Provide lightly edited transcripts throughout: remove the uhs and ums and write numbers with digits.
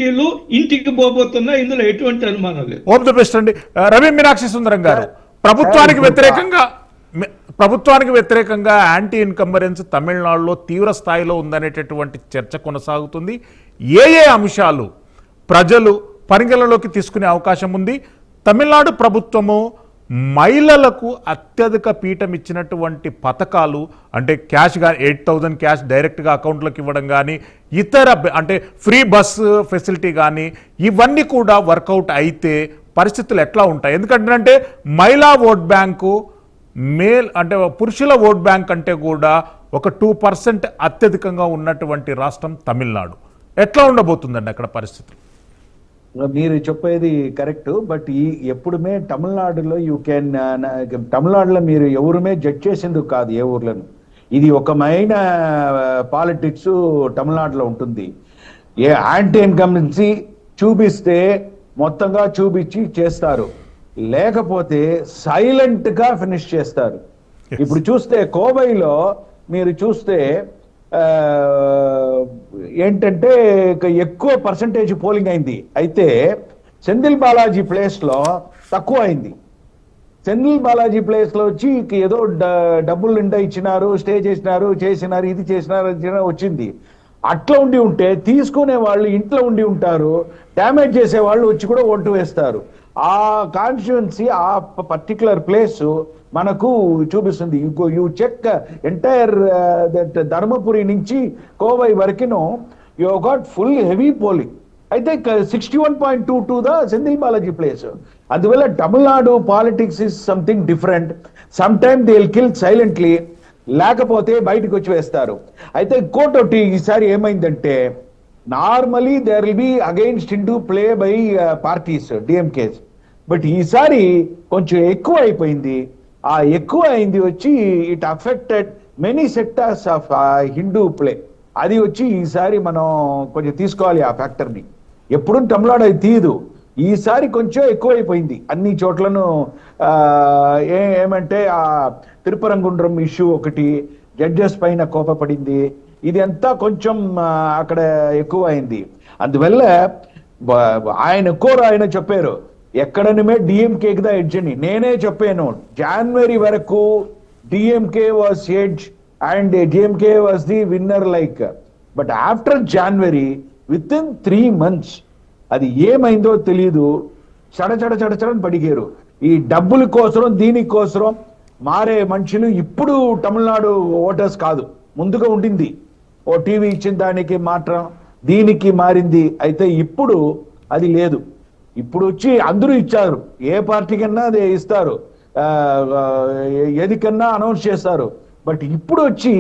వీళ్ళు ఇంటికి పోబోతున్నా ఇందులో ఎటువంటి అనుమానం లేదు. ఓం ది బెస్ట్ అండి. రవి మీనాక్షి సుందరం గారు, ప్రభుత్వానికి వ్యతిరేకంగా యాంటీ ఇన్కంబరెన్స్ తమిళనాడులో తీవ్ర స్థాయిలో ఉందనేటటువంటి చర్చ కొనసాగుతుంది. ఏ అంశాలు ప్రజలు పరిగణలోకి తీసుకునే అవకాశం ఉంది? తమిళనాడు ప్రభుత్వము మహిళలకు అత్యధిక పీఠం ఇచ్చినటువంటి పథకాలు అంటే క్యాష్ కానీ 8,000 క్యాష్ డైరెక్ట్గా అకౌంట్లోకి ఇవ్వడం కానీ, ఇతర అంటే ఫ్రీ బస్సు ఫెసిలిటీ కానీ, ఇవన్నీ కూడా వర్కౌట్ అయితే పరిస్థితులు ఎట్లా ఉంటాయి? ఎందుకంటే మహిళా ఓట్ బ్యాంకు అంటే పురుషుల ఓట్ బ్యాంక్ అంటే కూడా ఒక 2% అత్యధికంగా ఉన్నటువంటి రాష్ట్రం తమిళనాడు. ఎట్లా ఉండబోతుందండి అక్కడ పరిస్థితి? మీరు చెప్పేది కరెక్ట్. బట్ ఎప్పుడుమే తమిళనాడులో తమిళనాడులో మీరు ఎవరుమే జడ్జ్ చేసేందుకు కాదు ఏ ఊర్లను. ఇది ఒకమైన పాలిటిక్స్ తమిళనాడులో ఉంటుంది. ఏ యాంటీ ఇన్కంబెన్సీ చూపిస్తే మొత్తంగా చూపించి చేస్తారు, లేకపోతే సైలెంట్ గా ఫినిష్ చేస్తారు. ఇప్పుడు చూస్తే కోవైలో మీరు చూస్తే ఏంటంటే ఎక్కువ పర్సంటేజ్ పోలింగ్ అయింది. అయితే సెంధిల్ బాలాజీ ప్లేస్ లో తక్కువ అయింది. సెంధిల్ బాలాజీ ప్లేస్ లో వచ్చి ఏదో డబ్బులు నిండా ఇచ్చినారు, స్టే చేసినారు, ఇది చేసినారు వచ్చింది. అట్లా ఉంటే తీసుకునే వాళ్ళు ఇంట్లో ఉండి ఉంటారు, డ్యామేజ్ చేసే వాళ్ళు వచ్చి కూడా ఓటు వేస్తారు. ఆ కాన్స్టిట్యుయెన్సీ ఆ పర్టికులర్ ప్లేస్ మనకు చూపిస్తుంది. You check entire that Dharmapuri నుంచి కోవై వరకును you got full heavy polling. అయితే 61.22 ద సెంధిల్ బాలాజీ ప్లేస్. అందువల్ల Tamil Nadu politics is something different. Some time they will kill silently, లేకపోతే బయటకు వచ్చి వేస్తారు. అయితే ఇంకోటి ఈసారి ఏమైందంటే normally there will be against in to play by parties DMK's. But ఈసారి కొంచెం ఎక్కువ అయిపోయింది. ఆ ఎక్కువ అయింది వచ్చి it affected many sectors of Hindu play. అది వచ్చి ఈసారి మనం కొంచెం తీసుకోవాలి ఆ ఫ్యాక్టర్ని. ఎప్పుడు తమిళనాడు అది తీయదు, ఈసారి కొంచెం ఎక్కువైపోయింది అన్ని చోట్లను. ఏమంటే ఆ తిరుపరంగుండ్రం ఇష్యూ ఒకటి, జడ్జెస్ పైన కోపపడింది, ఇది అంతా కొంచెం అక్కడ ఎక్కువ అయింది. అందువల్ల ఆయన చెప్పారు ఎక్కడనే డిఎంకేకి దా ఎడ్జ్ అని. నేనే చెప్పాను జనవరి వరకు DMK was edge and DMK was the winner like. But after January with in 3 months అది ఏమైందో తెలియదు, చడచడని పడిగారు. ఈ డబ్బుల కోసం దీనికోసం మారే మనుషులు ఇప్పుడు తమిళనాడు ఓటర్స్ కాదు, ముందుగా ఉండింది. ఓ టీవీ ఇచ్చిన దానికి మాత్రం దీనికి మారింది. అయితే ఇప్పుడు అది లేదు. ఇప్పుడు వచ్చి అందరూ ఇచ్చారు, ఏ పార్టీ కన్నా అదే ఇస్తారు, ఏదికన్నా అనౌన్స్ చేస్తారు. బట్ ఇప్పుడు వచ్చి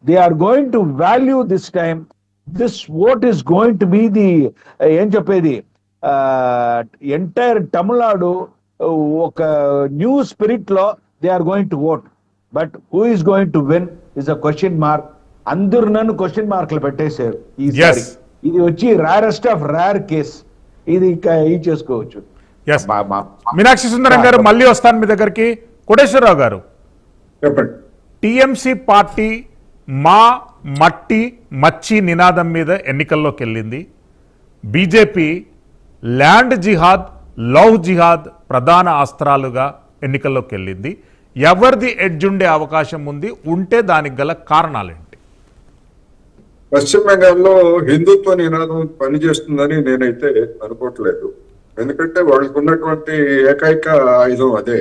they are going to value this time. This vote is going to be the ఏం చెప్పేది ఎంటైర్ తమిళనాడు ఒక న్యూ స్పిరిట్ లో they are going to vote. But who is going to win is a question mark. అందరు నన్ను question మార్క్లు పెట్టేశారు ఈసారి. ఇది వచ్చి రేరెస్ట్ ఆఫ్ రేర్ కేస్. ఇది చేసుకోవచ్చు. మీనాక్షి సుందరం గారు, మళ్ళీ వస్తాను మీ దగ్గరికి. కోటేశ్వరరావు గారు, టిఎంసి పార్టీ మా మట్టి మచ్చి నినాదం మీద ఎన్నికల్లోకి వెళ్ళింది. బీజేపీ ల్యాండ్ జిహాద్, లవ్ జిహాద్ ప్రధాన అస్త్రాలుగా ఎన్నికల్లోకి వెళ్ళింది. ఎవరిది ఎడ్జ్ ఉండే అవకాశం ఉంది? ఉంటే దానికి గల కారణాలేంటి? పశ్చిమ బెంగాల్లో హిందుత్వ నినాదం పనిచేస్తుందని నేనైతే అనుకోవట్లేదు. ఎందుకంటే వాళ్ళకు ఉన్నటువంటి ఏకైక ఆయుధం అదే.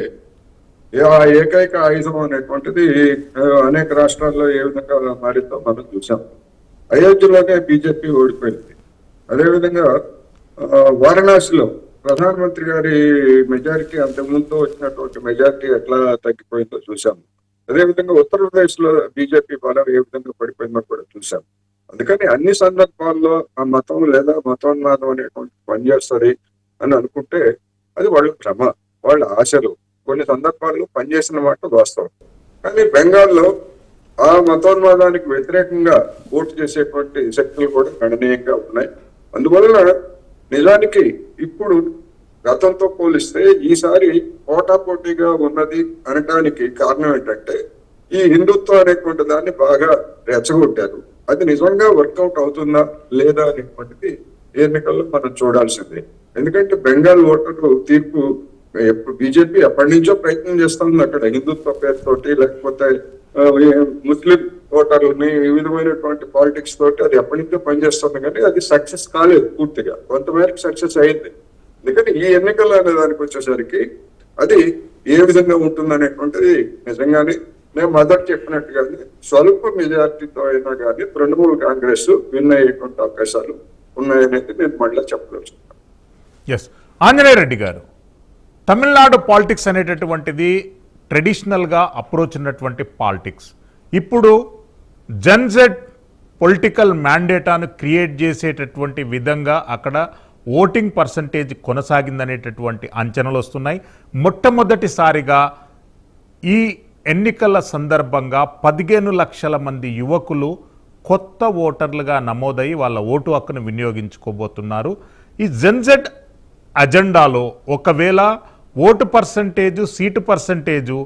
ఆ ఏకైక ఆయుధం అనేటువంటిది అనేక రాష్ట్రాల్లో ఏ విధంగా మారిందో మనం చూసాం. అయోధ్యలోనే బీజేపీ ఓడిపోయింది. అదేవిధంగా వారణాసిలో ప్రధానమంత్రి గారి మెజారిటీ అంతకుముందు వచ్చినటువంటి మెజారిటీ ఎట్లా తగ్గిపోయిందో చూసాం. అదేవిధంగా ఉత్తరప్రదేశ్ లో బీజేపీ బలం ఏ విధంగా పడిపోయిందో కూడా చూసాం. అందుకని అన్ని సందర్భాల్లో ఆ మతం లేదా మతోన్మాదం అనేటువంటి పనిచేస్తుంది అని అనుకుంటే అది వాళ్ళ భ్రమ, వాళ్ళ ఆశలు. కొన్ని సందర్భాల్లో పనిచేసిన మాట వాస్తవం. కానీ బెంగాల్లో ఆ మతోన్మాదానికి వ్యతిరేకంగా ఓటు చేసేటువంటి శక్తులు కూడా గణనీయంగా ఉన్నాయి. అందువల్ల నిజానికి ఇప్పుడు గతంతో పోలిస్తే ఈసారి పోటాపోటీగా ఉన్నది అనడానికి కారణం ఏంటంటే ఈ హిందుత్వం అనేటువంటి దాన్ని బాగా రెచ్చగొట్టారు. అది నిజంగా వర్కౌట్ అవుతుందా లేదా అనేటువంటిది ఎన్నికల్లో మనం చూడాల్సిందే. ఎందుకంటే బెంగాల్ ఓటరు తీర్పు బీజేపీ ఎప్పటి నుంచో ప్రయత్నం చేస్తుంది అక్కడ హిందుత్వ పేరుతోటి, లేకపోతే ముస్లిం ఓటర్లని ఈ విధమైనటువంటి పాలిటిక్స్ తోటి అది ఎప్పటి నుంచో పనిచేస్తుంది, కానీ అది సక్సెస్ కాలేదు పూర్తిగా. కొంతమేరకు సక్సెస్ అయింది. ఎందుకంటే ఈ ఎన్నికలు అనే దానికి వచ్చేసరికి అది ఏ విధంగా ఉంటుంది అనేటువంటిది నిజంగానే నేను మొదట చెప్పినట్టుగానే స్వల్ప మెజార్టీతో అయినా కానీ తృణమూల్ కాంగ్రెస్ విన్ అయ్యేటువంటి అవకాశాలు ఉన్నాయనేది నేను మళ్ళీ చెప్పదలుచుకున్నాను. ఎస్, ఆంజనేయ రెడ్డి గారు, తమిళనాడు పాలిటిక్స్ అనేటటువంటిది ట్రెడిషనల్గా అప్రోచ్ ఉన్నటువంటి పాలిటిక్స్. ఇప్పుడు జెన్జెడ్ పొలిటికల్ మ్యాండేటాను క్రియేట్ చేసేటటువంటి విధంగా అక్కడ ఓటింగ్ పర్సంటేజ్ కొనసాగిందనేటటువంటి అంచనాలు వస్తున్నాయి. మొట్టమొదటిసారిగా ఈ ఎన్నికల సందర్భంగా 15 లక్షల మంది యువకులు కొత్త ఓటర్లుగా నమోదై వాళ్ళ ఓటు హక్కును వినియోగించుకోబోతున్నారు. ఈ జెన్జెడ్ అజెండాలో ఒకవేళ ఓటు పర్సంటేజు, సీటు పర్సంటేజు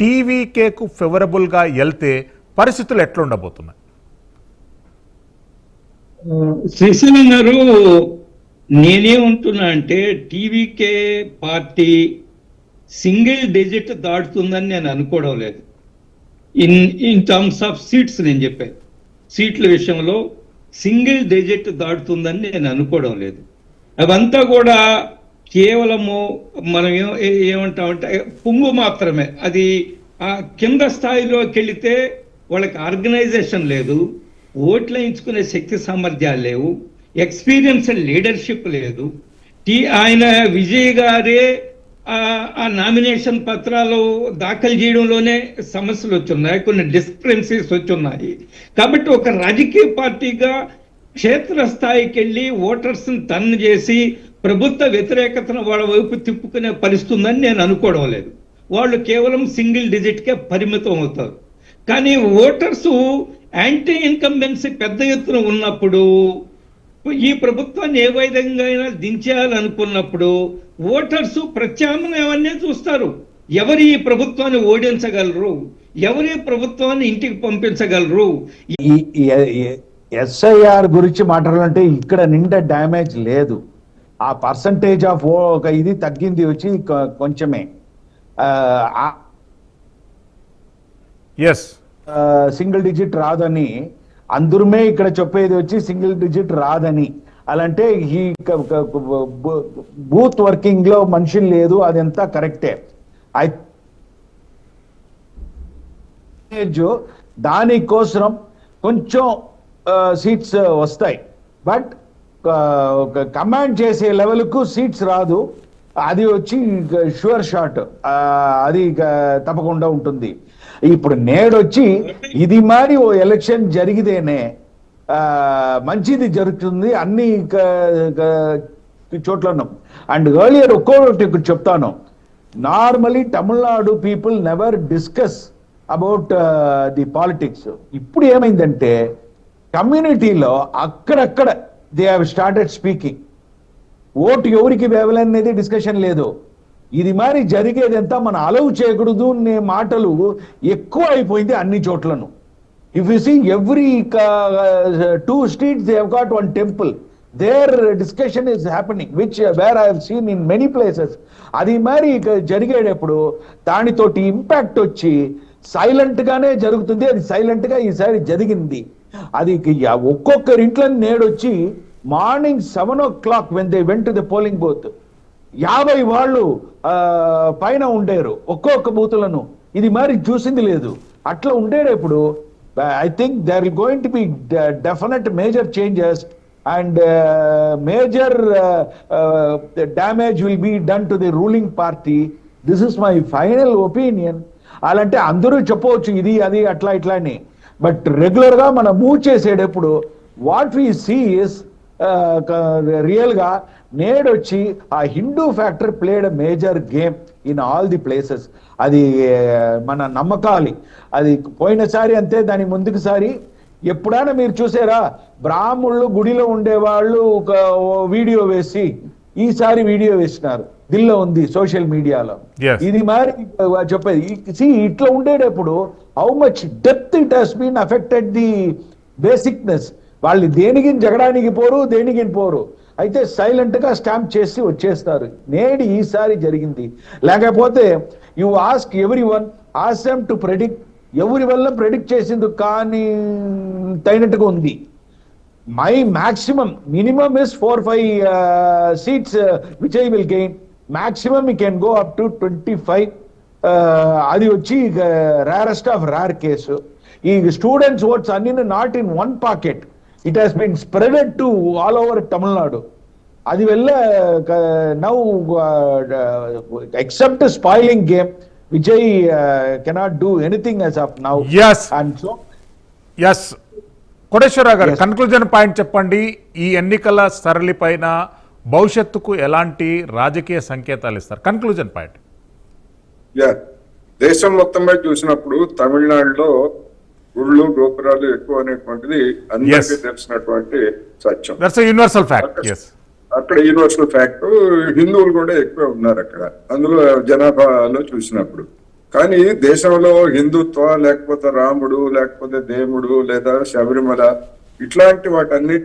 టీవీకేకు ఫేవరబుల్గా వెళ్తే పరిస్థితులు ఎట్లుండబోతున్నాయి? శ్రీశైలం గారు, నేనేమంటున్నా అంటే టీవీకే పార్టీ సింగిల్ డిజిట్ దాటుతుందని నేను అనుకోవడం లేదు. ఇన్ టర్మ్స్ ఆఫ్ సీట్స్ నేను చెప్పాను, సీట్ల విషయంలో సింగిల్ డిజిట్ దాటుతుందని నేను అనుకోవడం లేదు. అవంతా కూడా కేవలము మనం ఏమంటామంటే పుంగు మాత్రమే. అది ఆ కింద స్థాయిలోకి వెళితే వాళ్ళకి ఆర్గనైజేషన్ లేదు, ఓట్లు వేయించుకునే శక్తి సామర్థ్యాలు లేవు, ఎక్స్పీరియన్స్ అండ్ లీడర్షిప్ లేదు. ఆయన విజయ్ గారే ఆ నామినేషన్ పత్రాలు దాఖలు చేయడంలోనే సమస్యలు వచ్చున్నాయి, కొన్ని డిస్క్రిపెన్సీస్ వచ్చున్నాయి. కాబట్టి ఒక రాజకీయ పార్టీగా క్షేత్రస్థాయికి వెళ్ళి ఓటర్స్ని టర్న్ చేసి ప్రభుత్వ వ్యతిరేకతను వాళ్ళ వైపు తిప్పుకునే పరిస్థితుందని నేను అనుకోవడం లేదు. వాళ్ళు కేవలం సింగిల్ డిజిట్కే పరిమితం అవుతారు. కానీ ఓటర్సు యాంటీ ఇన్కంబెన్సీ పెద్ద ఎత్తున ఉన్నప్పుడు, ఈ ప్రభుత్వాన్ని ఏ విధంగా అయినా దించేయాలనుకున్నప్పుడు ఓటర్సు ప్రత్యామ్నాయాన్నే చూస్తారు. ఎవరు ఈ ప్రభుత్వాన్ని ఓడించగలరు, ఎవరు ఈ ప్రభుత్వాన్ని ఇంటికి పంపించగలరు. ఎస్ఐఆర్ గురించి మాట్లాడాలంటే ఇక్కడ నిండా డ్యామేజ్ లేదు. ఆ పర్సంటేజ్ ఆఫ్ ఒక ఇది తగ్గింది వచ్చి కొంచెమే. సింగిల్ డిజిట్ రాదని అందరమే ఇక్కడ చెప్పేది వచ్చి సింగిల్ డిజిట్ రాదని. అలాంటే ఈ బూత్ వర్కింగ్ లో మనుషులు లేదు, అదంతా కరెక్టే. దానికోసం కొంచెం సీట్స్ వస్తాయి, బట్ కమాండ్ చేసే లెవెల్కు సీట్స్ రాదు. అది వచ్చి షూర్ షాట్, అది తప్పకుండా ఉంటుంది. ఇప్పుడు నేడొచ్చి ఇది మరి ఓ ఎలక్షన్ జరిగితేనే మంచిది జరుగుతుంది అన్ని చోట్లను. అండ్ ఎర్లియర్ ఒక్కొక్కటి చెప్తాను, normally Tamil Nadu people never discuss about the politics. ఇప్పుడు ఏమైందంటే కమ్యూనిటీలో అక్కడక్కడ they have started speaking. Vote ఎవరికి వేయాలనేది డిస్కషన్ లేదు. ఇది మరి జరిగేదంతా మనం అలౌ చేయకూడదు అనే మాటలు ఎక్కువ అయిపోయింది అన్ని చోట్లను. If you see every 2 streets they have got one temple. Their discussion is happening, which where I have seen in many places. అది మరి జరిగేటప్పుడు దానితోటి ఇంపాక్ట్ వచ్చి సైలెంట్ గానే జరుగుతుంది. అది సైలెంట్ గా ఈసారి జరిగింది. అది ఒక్కొక్కరి ఇంట్లో నేడొచ్చి morning 7 o'clock when they went to the polling booth 50 వాళ్ళు పైన ఉండేరు ఒక్కొక్క బూతులను. ఇది మరి చూసింది లేదు. అట్లా ఉండేటప్పుడు I think there will going to be definite major changes and major damage will be done to the ruling party. This is my final opinion. అలాంటే అందరూ చెప్పవచ్చు ఇది అది అట్లా ఇట్లా అని, బట్ రెగ్యులర్ గా మనం మూవ్ చేసేటప్పుడు what we see is real గా నేడొచ్చి ఆ Hindu factor played major game in all the places. అది మన నమ్మకాలి. అది పోయినసారి అంతే, దాని ముందుకుసారి ఎప్పుడైనా మీరు చూసారా బ్రాహ్మణులు గుడిలో ఉండేవాళ్ళు ఒక వీడియో వేసి ఈసారి వీడియో వేసినారు, దిల్లో ఉంది సోషల్ మీడియాలో. ఇది మరి చెప్పేది ఇట్లా ఉండేటప్పుడు how much depth it has been affected the basicness. వాళ్ళు దేనికి జగడానికి పోరు, దేనికి పోరు. అయితే సైలెంట్ గా స్టాంప్ చేసి వచ్చేస్తారు. నేడు ఈసారి జరిగింది. లేకపోతే you ask everyone, ask them to predict, ఎవరి వల్ల ప్రెడిక్ట్ చేసింది కానీ తగినట్టుగా ఉంది. My maximum minimum is 4-5 seats Vijay will gain. Maximum you can go up to 25. అది వచ్చి రేరెస్ట్ ఆఫ్ రేర్ కేసు. ఈ స్టూడెంట్స్ ఓట్స్ అన్ని not in one pocket, it has been spreaded to all over Tamil Nadu. అది వల్ల now except spoiling game, Vijay cannot do anything as of now. Yes. And so S Koteswararao garu, Yes. Conclusion point చెప్పండి. ఈ ఎన్నికల సరళి పైన భవిష్యత్తుకు ఎలాంటి రాజకీయ సంకేతాలు ఇస్తారు? Conclusion point. యా, దేశం మొత్తం మీద చూసినప్పుడు తమిళనాడులో గుళ్ళు గోపురాలు ఎక్కువ అనేటువంటిది అందరికీ తెలిసినటువంటి సత్యం. That's universal fact. ఎస్, అక్కడ యూనివర్సల్ ఫ్యాక్ట్. హిందువులు కూడా ఎక్కువ ఉన్నారు అక్కడ, అందులో జనాభాలో చూసినప్పుడు. కానీ దేశంలో హిందుత్వ లేకపోతే రాముడు లేకపోతే దేవుడు లేదా శబరిమల ఇట్లాంటి వాటన్నిటిని